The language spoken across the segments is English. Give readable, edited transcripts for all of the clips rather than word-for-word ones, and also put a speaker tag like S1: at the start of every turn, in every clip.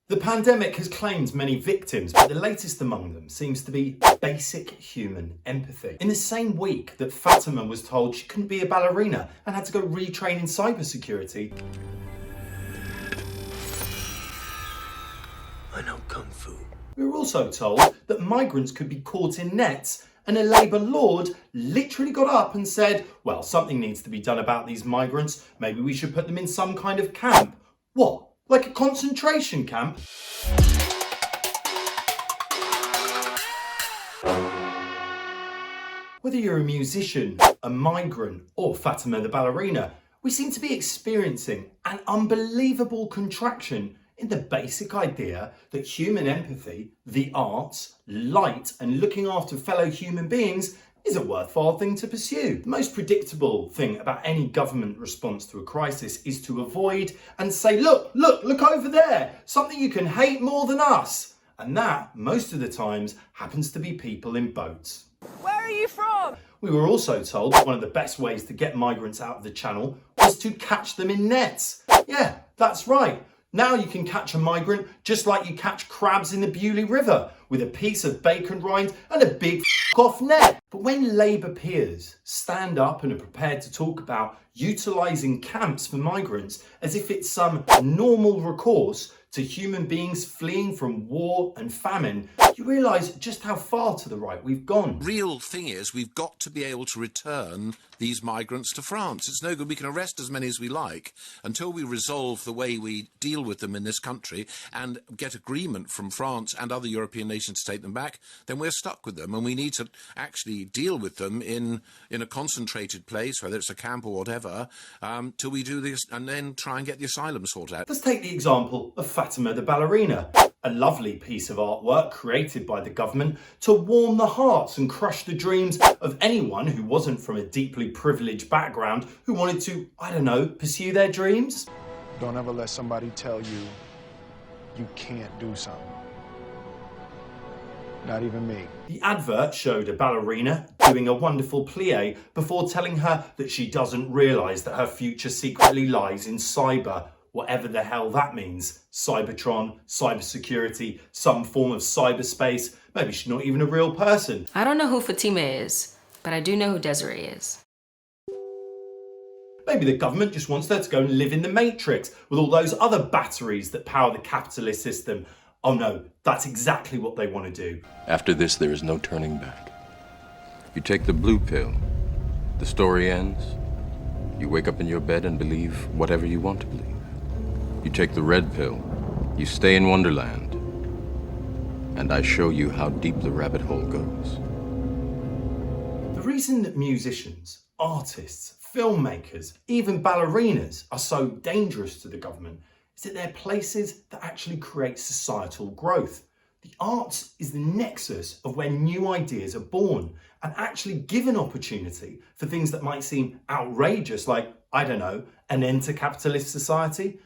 S1: The pandemic has claimed many victims, but the latest among them seems to be basic human empathy. In the same week that Fatima was told she couldn't be a ballerina and had to go retrain in cybersecurity,
S2: I know Kung Fu.
S1: we were also told that migrants could be caught in nets, and a Labour lord literally got up and said, well, something needs to be done about these migrants. Maybe we should put them in some kind of camp. What? Like a concentration camp? Whether you're a musician, a migrant, or Fatima the ballerina, we seem to be experiencing an unbelievable contraction in the basic idea that human empathy, the arts, light, and looking after fellow human beings is a worthwhile thing to pursue. The most predictable thing about any government response to a crisis is to avoid and say, look over there, something you can hate more than us. And that, most of the times, happens to be people in boats.
S3: Where are you from?
S1: We were also told that one of the best ways to get migrants out of the channel was to catch them in nets. Yeah, that's right. Now you can catch a migrant just like you catch crabs in the Beaulieu River, with a piece of bacon rind and a big off net. But when Labour peers stand up and are prepared to talk about utilising camps for migrants as if it's some normal recourse to human beings fleeing from war and famine, you realise just how far to the right we've gone.
S4: Real thing is, we've got to be able to return these migrants to France. It's no good. We can arrest as many as we like until we resolve the way we deal with them in this country and get agreement from France and other European nations to take them back. Then we're stuck with them, and we need to actually deal with them in a concentrated place, whether it's a camp or whatever, till we do this, and then try and get the asylum sorted out.
S1: Let's take the example of Fatima the ballerina, a lovely piece of artwork created by the government to warm the hearts and crush the dreams of anyone who wasn't from a deeply privileged background who wanted to, I don't know, pursue their dreams.
S5: Don't ever let somebody tell you you can't do something. Not even me.
S1: The advert showed a ballerina doing a wonderful plie before telling her that she doesn't realise that her future secretly lies in cyber, whatever the hell that means. Cybertron, cybersecurity, some form of cyberspace. Maybe she's not even a real person.
S6: I don't know who Fatima is, but I do know who Desiree is.
S1: Maybe the government just wants her to go and live in the Matrix with all those other batteries that power the capitalist system. Oh no, that's exactly what they want to do.
S7: After this, there is no turning back. You take the blue pill, the story ends. You wake up in your bed and believe whatever you want to believe. You take the red pill, you stay in Wonderland, and I show you how deep the rabbit hole goes.
S1: The reason that musicians, artists, filmmakers, even ballerinas are so dangerous to the government is that they're places that actually create societal growth. The arts is the nexus of where new ideas are born and actually give an opportunity for things that might seem outrageous, like, I don't know, an end to capitalist society.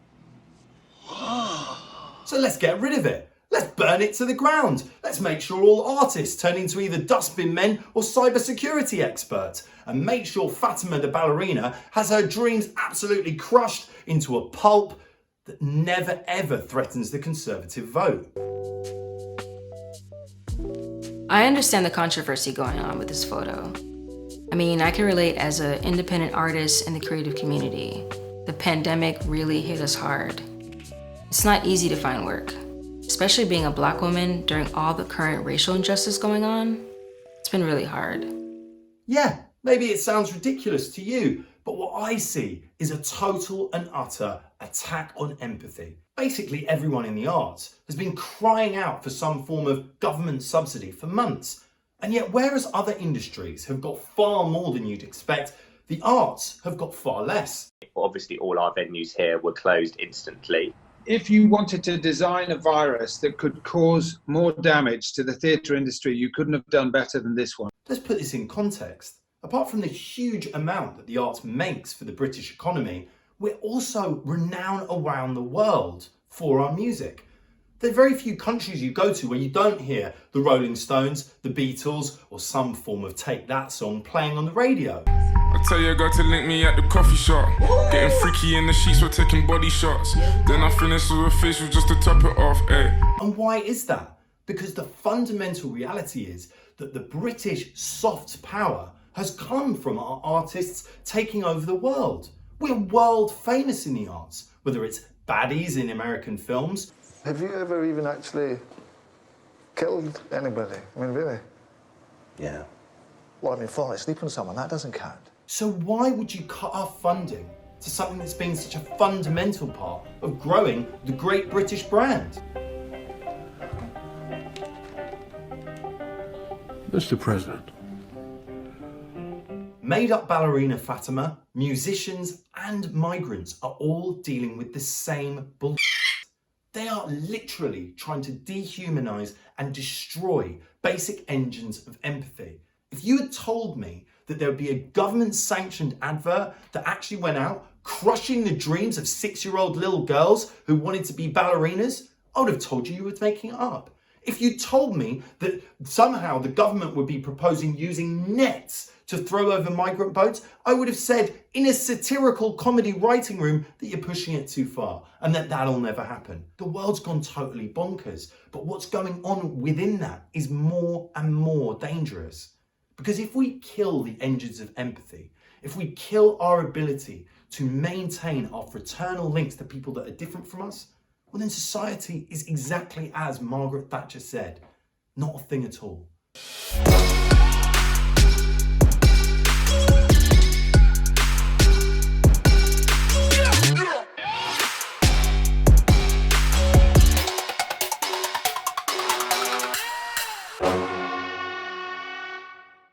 S1: So let's get rid of it. Let's burn it to the ground. Let's make sure all artists turn into either dustbin men or cybersecurity experts, and make sure Fatima the ballerina has her dreams absolutely crushed into a pulp that never ever threatens the Conservative vote.
S6: I understand the controversy going on with this photo. I mean, I can relate as an independent artist in the creative community. The pandemic really hit us hard. It's not easy to find work, especially being a Black woman during all the current racial injustice going on. It's been really hard.
S1: Yeah, maybe it sounds ridiculous to you, but what I see is a total and utter attack on empathy. Basically, everyone in the arts has been crying out for some form of government subsidy for months. And yet, whereas other industries have got far more than you'd expect, the arts have got far less.
S8: Obviously, all our venues here were closed instantly.
S5: If you wanted to design a virus that could cause more damage to the theatre industry, you couldn't have done better than this one.
S1: Let's put this in context. Apart from the huge amount that the arts makes for the British economy, we're also renowned around the world for our music. There are very few countries you go to where you don't hear the Rolling Stones, the Beatles, or some form of Take That song playing on the radio.
S4: A
S2: Tell your girl to link me at the coffee shop. Getting freaky in the sheets, we're taking body shots. Then I finish with a facial just to top it off, eh.
S1: And why is that? Because the fundamental reality is that the British soft power has come from our artists taking over the world. We're world famous in the arts, whether it's baddies in American films.
S3: Have you ever even actually killed anybody? I mean, really?
S9: Yeah.
S3: Well, I mean, falling asleep on someone, that doesn't count.
S1: So why would you cut our funding to something that's been such a fundamental part of growing the great British brand?
S9: Mr. President.
S1: Made-up ballerina Fatima, musicians and migrants are all dealing with the same bullshit. They are literally trying to dehumanise and destroy basic engines of empathy. If you had told me that there would be a government-sanctioned advert that actually went out crushing the dreams of 6-year-old little girls who wanted to be ballerinas, I would have told you were making it up. If you told me that somehow the government would be proposing using nets to throw over migrant boats, I would have said in a satirical comedy writing room that you're pushing it too far and that that'll never happen. The world's gone totally bonkers, but what's going on within that is more and more dangerous. Because if we kill the engines of empathy, if we kill our ability to maintain our fraternal links to people that are different from us, well then society is exactly as Margaret Thatcher said, not a thing at all.